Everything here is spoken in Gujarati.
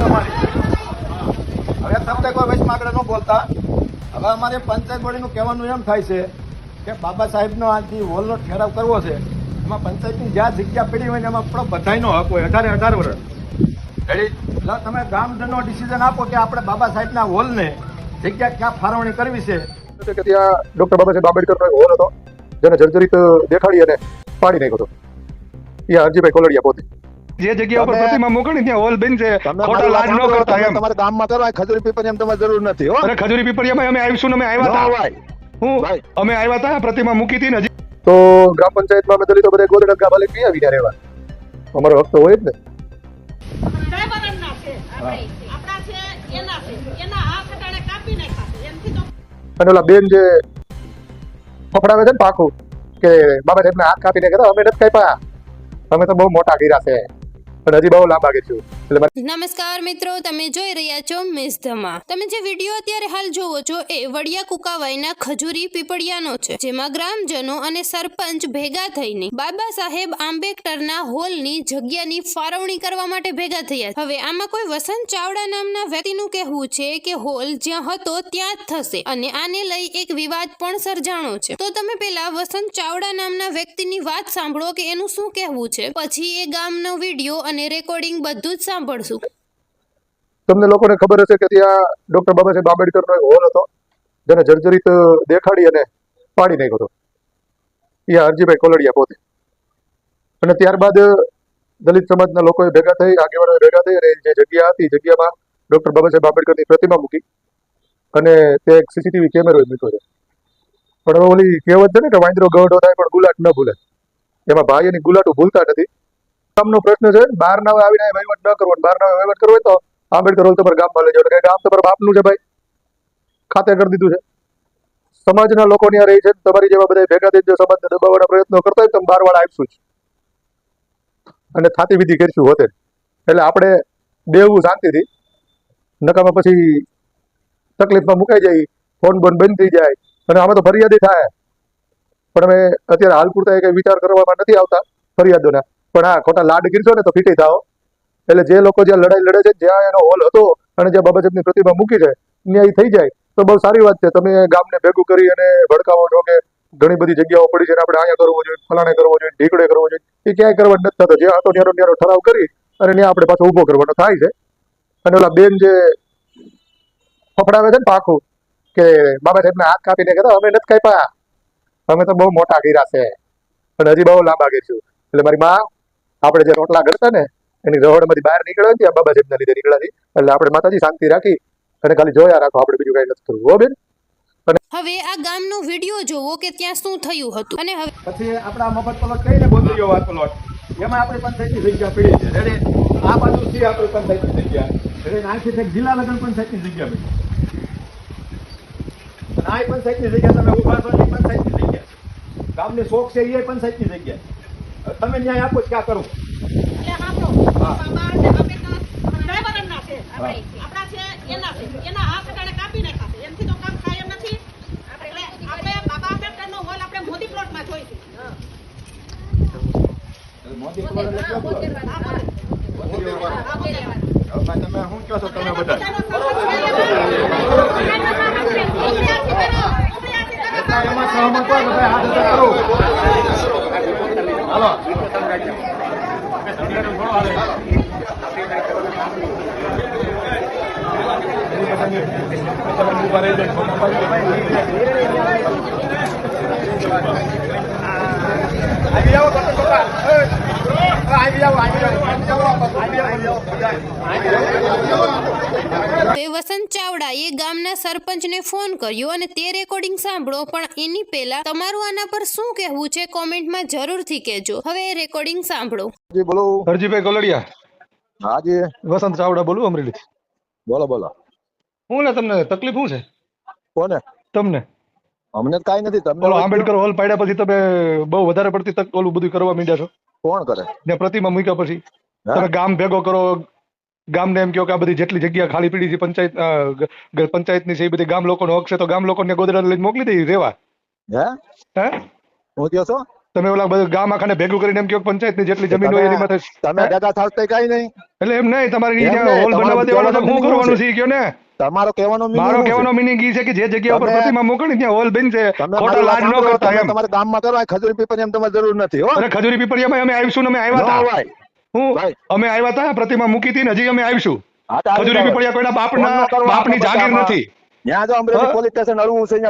હવે તમને કોઈ વચમાં આગળ ન બોલતા. હવે અમારે પંચાયત બોડીનું કહેવાનું એમ થાય છે કે બાબા સાહેબનો આજથી હોલનો ઠેરાવ કરવો છે. એમાં પંચાયતની જ્યાં જગ્યા પડી હોય ને એમાં આપણો બધાયનો હક હોય 18 વર્ષ. એટલે તમે ગામજનો ડિસિઝન આપો કે આપણે બાબા સાહેબના હોલને જગ્યા ક્યાં ફાળવણી કરવી છે. કે ત્યાં ડોક્ટર બાબા સાહેબ આંબેડકરનો એક હોલ હતો જેને જર્જરિત દેખાડી અને પાડી નાખ્યો હતો. ત્યાં હરજીભાઈ કોલડિયા પોતે જે જગ્યા ઉપર પ્રતિમા મોકલી ત્યાં હોલ બેન છે. ખોટા લાજ ન કરતા એમ. તમારે ગામમાં કરવા ખજૂરી પીપરિયામાં તમારે જરૂર નથી હો. અરે ખજૂરી પીપરિયામાં અમે આવીશું ને અમે આવ્યા હતા. અમે આવ્યા હતા પ્રતિમા મૂકી હતી ને હજી તો ગ્રામ પંચાયતમાં અમે દલિતો બધા ગોદડા ગાભા લઈને આવીને રહેવા. અમારો હક તો હોય જ ને. અને ઓલા બેન જે ફફડાવે છે ને પાખું કે બાબા સાહેબને હાથ કાપીને કહેતા અમે નથી કાપ્યા, અમે તો બહુ મોટા કર્યા છે પણ હજી બહુ લાંબા કરીશું. નમસ્કાર મિત્રો, તમે જોઈ રહ્યા છો મિસ ધમા. તમે જે વિડીયો અત્યારે હાલ જોવો છો એ વડિયા કુકાવાયના ખજૂરી પીપળિયાનો છે, જેમાં ગ્રામજનો અને સરપંચ ભેગા થઈને બાબા સાહેબ આંબેડકરના હોલની જગ્યાની ફાળવણી કરવા માટે ભેગા થયા. હવે આમાં કોઈ વસંત ચાવડા નામના વ્યક્તિનું કહેવું છે કે હોલ જ્યાં હતો ત્યાં જ થશે અને આને લઈ એક વિવાદ પણ સર્જાણો છે. તો તમે પેલા વસંત ચાવડા નામના વ્યક્તિની વાત સાંભળો કે એનું શું કહેવું છે, પછી એ ગામનો વિડીયો અને રેકોર્ડિંગ બધું જ સાંભળશું. તમને લોકોને ખબર હશે કે ત્યાં ડોક્ટર બાબા સાહેબ આંબેડકરનો એક હોલ હતો જેને જર્જરિત દેખાડી અને પાડી નાખ્યો હતો. ત્યાં હરજીભાઈ કોલડિયા પોતે. અને ત્યારબાદ દલિત સમાજના લોકોએ ભેગા થઈ, આગેવાનોએ ભેગા થઈ અને જે જગ્યા હતી જગ્યામાં ડોક્ટર બાબા સાહેબ આંબેડકરની પ્રતિમા મૂકી અને તે એક સીસીટીવી કેમેરો મૂક્યો છે. પણ હવે ઓલી કહેવત છે ને કે વાંદરો ગઢો થાય પણ ગુલાટ ન ભૂલે, એમાં ભાઈ એની ગુલાટો ભૂલતા નથી. ગામનો પ્રશ્ન છે, બહાર ના આવીને વહીવટ ન કરવો, બહાર ના વહીવટ કરવો હોય તો આંબેડકર હોલ તમારે ગામમાં લઈ જાવ. ગામ તમારા બાપનું છે ભાઈ, ખાતે કરી દીધું છે. સમાજના લોકો ત્યાં રહી છે, તમારી જેવા બધા ભેગા થઈને જો સમાજને દબાવવાના પ્રયત્નો કરતા હોય તો તમે બારવાળા આપશું જ અને થાતી વિધિ કરીશું હોતે. એટલે આપણે બેવું શાંતિથી, નકામાં પછી તકલીફમાં મુકાઈ જાય, ફોન બોન બંધ થઈ જાય અને આમાં તો ફરિયાદી થાય. પણ અમે અત્યારે હાલ પૂરતા કઈ વિચાર કરવામાં નથી આવતા ફરિયાદોના. પણ હા, ખોટા લાડ ગીરશો ને તો ફીટી થાઓ. એટલે જે લોકો જ્યાં લડાઈ લડે છે, જ્યાં એનો હોલ હતો અને જ્યાં બાબા સાહેબની પ્રતિમા મૂકી છે ન્યાય થઈ જાય તો બહુ સારી વાત છે. તમે ગામને ભેગું કરી અને ભડકાવો છો કે ઘણી બધી જગ્યાઓ પડી છે ને આપણે અહીંયા કરવો જોઈએ, ફલાણે કરવો જોઈએ, ઢીકડે કરવો જોઈએ, એ ક્યાંય કરવા નથી થતો. જ્યાં હતો ન્યારો ન્યારો ઠરાવ કરી અને ત્યાં આપણે પાછો ઊભો કરવાનો થાય છે. અને ઓલા બેન જે ફફડાવે છે ને પાખું કે બાબા સાહેબને હાથ કાપીને કહેતા અમે નથી કાપ્યા, અમે તો બહુ મોટા કર્યા છે પણ હજી બહુ લાંબા કરીશું. એટલે મારી માં આપણે જે રોટલા ગળતા ને એની રહોડમાંથી બહાર નીકળ્યા ત્યાં બાબા સાહેબના લીધે નીકળ્યા. એટલે આપણે માતાજી શાંતિ રાખી અને ખાલી જોયા રાખો, આપણે બીજું કઈ નથી કરવું. હો બેન. હવે આ ગામનો વિડીયો જોવો કે ત્યાં શું થયું હતું. અને હવે પછી આપણા મફત પ્લોટ કહીને ગોંદરીઓ વાત પ્લોટ, એમાં આપણી પંચાયતની જગ્યા પડી છે. રેડી, આ બાજુ છે આપણી પંચાયતની જગ્યા. રેડી, આથી જિલ્લા લગન પંચાયતની જગ્યા પડી. આ પંચાયતની જગ્યા તમે ઉભા છો, એ પંચાયતની જગ્યા. ગામની શોખ છે એ પંચાયતની જગ્યા. તમે ન્યાય આપો ક્યાં કરો? તમે શું કહો છો તમે બધા? એમાં સહમત હોય બધા હાથ કરો. હાલો. વસંત ચાવડાએ ગામના સરપંચને ફોન કર્યો અને તે રેકોર્ડિંગ સાંભળો. પણ એની પહેલા તમારું આના પર શું કહેવું છે કોમેન્ટમાં જરૂરથી કહેજો. હવે રેકોર્ડિંગ સાંભળો. જી બોલો. હરજીભાઈ કોલડિયા. હા જી વસંત ચાવડા બોલું, અમરેલી. બોલો બોલો. હું ને તમને તકલીફ શું છે? કોને? તમને? અમને કઈ નથી. તમને ઓલો આંબેડકર હોલ પાડ્યા પછી તમે બહુ વધારે પડતી ઓલું બધું કરવા માંડ્યા છો. કોણ કરે? ને પ્રતિમા મૂક્યા પછી તમે ગામ ભેગો કરો, ગામને એમ કહો કે આ બધી જેટલી જગ્યા ખાલી પડી છે પંચાયતની છે એ બધી ગામ લોકોનો હક છે, તો ગામ લોકોને ગોદડા લઈને મોકલી દઈ રેવા. હે હે હું કહો છો? તમે ઓલા બધું ગામ આખાને ભેગું કરીને એમ કહો કે પંચાયતની જેટલી જમીન હોય એની માથે તમે ભેગા થાવ તો કઈ નહીં. એટલે એમ નહીં તમારે ઈ એમ ત્યાં નહીં, હોલ તમારે બનાવવા દેવાનો તો કહેવાનો શું કરવાનું meaning છે ઈ કયો ને. તમારો કહેવાનો meaning મારો શું છે? કહેવાનો મિનિંગ ઈ છે કે જે જગ્યા ઉપર તમે- પ્રતિમા મૂકણી ત્યાં હોલ બનશે, તમે ખોટા મારી વાત લાડ ન સાંભળો, કરતા તમે એમ. તમારા ગામમાં કરો, આ ખજૂરી પીપળી એમ તમારે જરૂર નથી હો. અને ખજૂરી પીપળિયામાં અમે આવીશું ને અમે આવ્યા ન હતા. હોય. હું ભાઈ. અમે આવ્યા હતા, પ્રતિમા મૂકી હતી ને હજી અમે આવીશું. હા, તો આવી ખજૂરી જાઓ. પીપળિયા કોઈના ફોન ન કરો, બાપની આપણે જાગીર બધામાં. નથી. ત્યાં જો અમરેલી હા? પોલીસ સ્ટેશન અડવું છે, અહીંયા